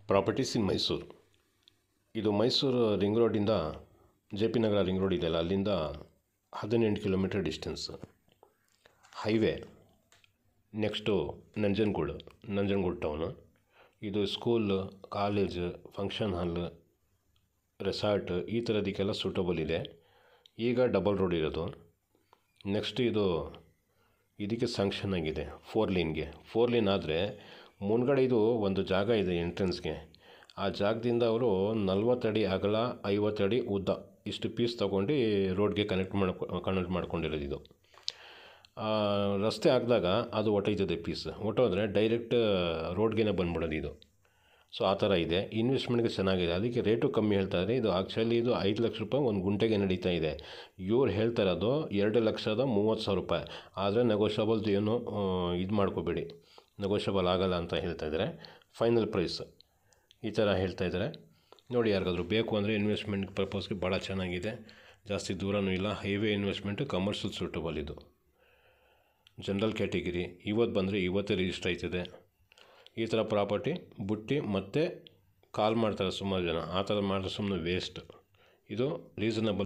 Properties in Mysuru. ಇದು Mysuru ring ರೋಡಿಂದ J P Nagar ring road ಇದೆಯಲ್ಲ, ಅಲ್ಲಿಂದ 18 kilometre distance. Highway. Next Nanjangud town. ಇದು school, college, function hall, resort ಈ ಥರದಕ್ಕೆಲ್ಲ ಸೂಟಬಲ್ ಇದೆ. ಈಗ ಡಬಲ್ ರೋಡ್ ಇರೋದು. ನೆಕ್ಸ್ಟ್ ಇದಕ್ಕೆ ಸ್ಯಾಂಕ್ಷನ್ ಆಗಿದೆ 4 ಲೇನ್ಗೆ. 4 ಲೇನ್ ಆದರೆ ಮುಂದ್ಗಡೆ ಇದು ಒಂದು ಜಾಗ ಇದೆ ಎಂಟ್ರೆನ್ಸ್ಗೆ. ಆ ಜಾಗದಿಂದ ಅವರು 40 ಅಡಿ ಅಗಲ 50 ಅಡಿ ಉದ್ದ ಇಷ್ಟು ಪೀಸ್ ತೊಗೊಂಡು ರೋಡ್ಗೆ ಕನೆಕ್ಟ್ ಮಾಡ್ಕೊಂಡಿರೋದು ಇದು. ರಸ್ತೆ ಹಾಕಿದಾಗ ಅದು ಹೊಟ್ಟೋಯ್ತದೆ ಪೀಸ್. ಹೊಟ್ಟೋದ್ರೆ ಡೈರೆಕ್ಟ್ ರೋಡ್ಗೆ ಬಂದ್ಬಿಡೋದು ಇದು. ಸೊ ಆ ಥರ ಇದೆ. ಇನ್ವೆಸ್ಟ್ಮೆಂಟ್ಗೆ ಚೆನ್ನಾಗಿದೆ. ಅದಕ್ಕೆ ರೇಟು ಕಮ್ಮಿ ಹೇಳ್ತಾರೆ. ಇದು ಆ್ಯಕ್ಚುಲಿ ಇದು 5 ಲಕ್ಷ ರೂಪಾಯಿ ಒಂದು ಗುಂಟೆಗೆ ನಡೀತಾ ಇದೆ. ಇವ್ರು ಹೇಳ್ತಾ ಇರೋದು 2,30,000 ರೂಪಾಯಿ. ಆದರೆ ನೆಗೋಷಿಯಬಲ್ದು ಏನು ಇದು ಮಾಡ್ಕೋಬೇಡಿ, ನೆಗೋಷಿಯಬಲ್ ಆಗಲ್ಲ ಅಂತ ಹೇಳ್ತಾ ಇದ್ದಾರೆ. ಫೈನಲ್ ಪ್ರೈಸ್ ಈ ಥರ ಹೇಳ್ತಾ ಇದ್ದಾರೆ. ನೋಡಿ, ಯಾರಿಗಾದ್ರೂ ಬೇಕು ಅಂದರೆ ಇನ್ವೆಸ್ಟ್ಮೆಂಟ್ ಪರ್ಪಸ್ಗೆ ಭಾಳ ಚೆನ್ನಾಗಿದೆ. ಜಾಸ್ತಿ ದೂರನೂ ಇಲ್ಲ. ಹೈವೇ ಇನ್ವೆಸ್ಟ್ಮೆಂಟು, ಕಮರ್ಷಿಯಲ್ ಸೂಟಬಲ್ ಇದು. ಜನರಲ್ ಕ್ಯಾಟಗಿರಿ ಇವತ್ತು ಬಂದರೆ ಇವತ್ತೇ ರಿಜಿಸ್ಟರ್ ಆಯ್ತದೆ. ಈ ಥರ ಪ್ರಾಪರ್ಟಿ ಬುಟ್ಟಿ ಮತ್ತೆ ಕಾಲ್ ಮಾಡ್ತಾರೆ ಸುಮಾರು ಜನ. ಆ ಥರ ಮಾಡಿದ್ರೆ ಸುಮ್ಮನೆ ವೇಸ್ಟ್. ಇದು ರೀಸನಬಲ್